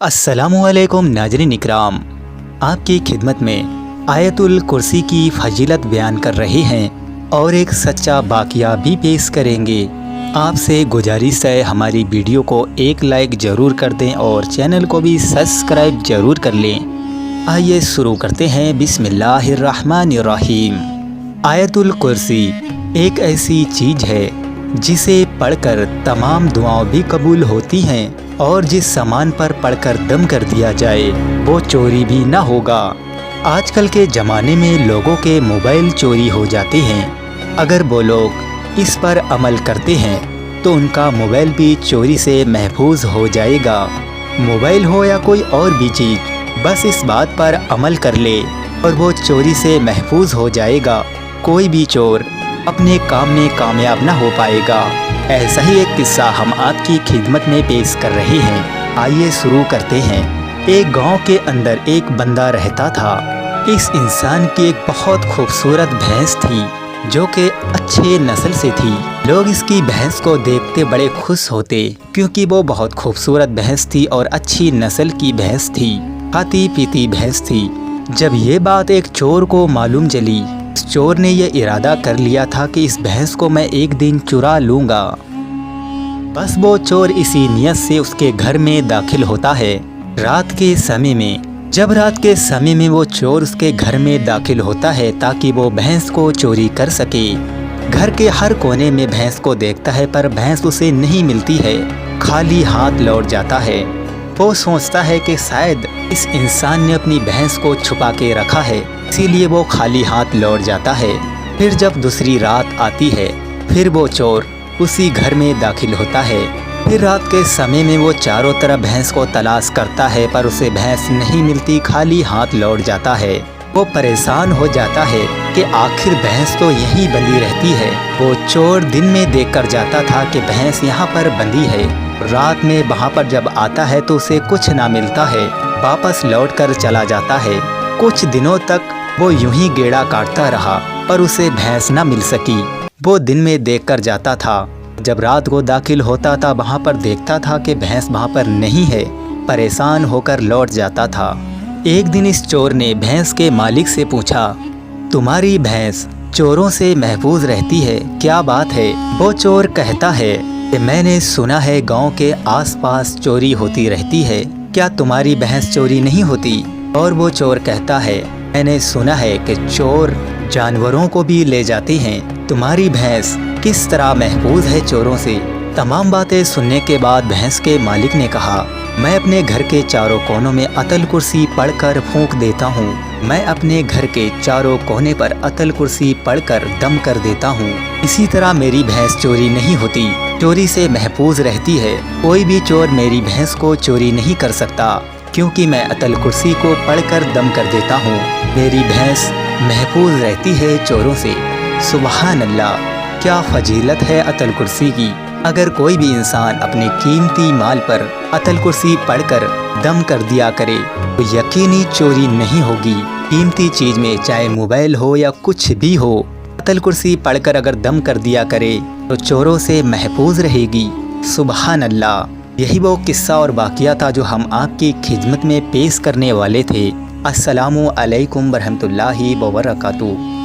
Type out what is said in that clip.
अस्सलामुअलैकुम नाज़रीन इकराम, आपकी खिदमत में आयतुल कुर्सी की फजीलत बयान कर रहे हैं और एक सच्चा वाक़या भी पेश करेंगे। आपसे गुजारिश है हमारी वीडियो को एक लाइक ज़रूर कर दें और चैनल को भी सब्सक्राइब ज़रूर कर लें। आइए शुरू करते हैं। बिस्मिल्लाहिर्रहमानिर्रहीम। आयतुल कुर्सी एक ऐसी चीज़ है जिसे पढ़कर तमाम दुआएं भी कबूल होती हैं और जिस सामान पर पढ़कर दम कर दिया जाए वो चोरी भी ना होगा। आजकल के ज़माने में लोगों के मोबाइल चोरी हो जाते हैं। अगर वो लोग इस पर अमल करते हैं तो उनका मोबाइल भी चोरी से महफूज हो जाएगा। मोबाइल हो या कोई और भी चीज़, बस इस बात पर अमल कर ले और वो चोरी से महफूज हो जाएगा। कोई भी चोर अपने काम में कामयाब ना हो पाएगा। ऐसा ही एक किस्सा हम आपकी खिदमत में पेश कर रहे हैं। आइए शुरू करते हैं। एक गांव के अंदर एक बंदा रहता था। इस इंसान की एक बहुत खूबसूरत भैंस थी जो कि अच्छे नस्ल से थी। लोग इसकी भैंस को देखते बड़े खुश होते क्योंकि वो बहुत खूबसूरत भैंस थी और अच्छी नस्ल की भैंस थी, खाती पीती भैंस थी। जब ये बात एक चोर को मालूम चली, चोर ने यह इरादा कर लिया था कि इस भैंस को मैं एक दिन चुरा लूँगा। बस वो चोर इसी नियत से उसके घर में दाखिल होता है। रात के समय में वो चोर उसके घर में दाखिल होता है ताकि वो भैंस को चोरी कर सके। घर के हर कोने में भैंस को देखता है पर भैंस उसे नहीं मिलती है, खाली हाथ लौट जाता है। वो सोचता है कि शायद इस इंसान ने अपनी भैंस को छुपा के रखा है, इसीलिए वो खाली हाथ लौट जाता है। फिर जब दूसरी रात आती है फिर वो चोर उसी घर में दाखिल होता है। फिर रात के समय में वो चारों तरफ भैंस को तलाश करता है पर उसे भैंस नहीं मिलती, खाली हाथ लौट जाता है। वो परेशान हो जाता है कि आखिर भैंस तो यहीं बंधी रहती है। वो चोर दिन में देखकर जाता था कि भैंस यहाँ पर बंधी है। रात में वहाँ पर जब आता है तो उसे कुछ ना मिलता है, वापस लौटकर चला जाता है। कुछ दिनों तक वो यूं ही गेड़ा काटता रहा पर उसे भैंस ना मिल सकी। वो दिन में देखकर जाता था, जब रात को दाखिल होता था वहाँ पर देखता था कि भैंस वहाँ पर नहीं है, परेशान होकर लौट जाता था। एक दिन इस चोर ने भैंस के मालिक से पूछा, तुम्हारी भैंस चोरों से महफूज रहती है, क्या बात है? वो चोर कहता है कि मैंने सुना है गांव के आसपास चोरी होती रहती है, क्या तुम्हारी भैंस चोरी नहीं होती? और वो चोर कहता है, मैंने सुना है कि चोर जानवरों को भी ले जाते हैं, तुम्हारी भैंस किस तरह महफूज है चोरों से? तमाम बातें सुनने के बाद भैंस के मालिक ने कहा, मैं अपने घर के चारों कोनों में अतल कुर्सी पढ़कर फूंक देता हूँ। मैं अपने घर के चारों कोने पर अतल कुर्सी पढ़कर दम कर देता हूँ। इसी तरह मेरी भैंस चोरी नहीं होती, चोरी से महफूज रहती है। कोई भी चोर मेरी भैंस को चोरी नहीं कर सकता क्योंकि मैं अतल कुर्सी को पढ़कर दम कर देता हूँ। मेरी भैंस महफूज रहती है चोरों से। सुबहान अल्लाह, क्या फजीलत है अतल कुर्सी की। अगर कोई भी इंसान अपने कीमती माल पर अतल कुर्सी पढ़कर दम कर दिया करे तो यकीनी चोरी नहीं होगी। कीमती चीज़ में चाहे मोबाइल हो या कुछ भी हो, अतल कुर्सी पढ़कर अगर दम कर दिया करे तो चोरों से महफूज रहेगी। सुबहान अल्लाह। यही वो किस्सा और वाक़या था जो हम आपकी खिदमत में पेश करने वाले थे। अस्सलामु अलैकुम वरहमतुल्लाहि व बरकातुहू।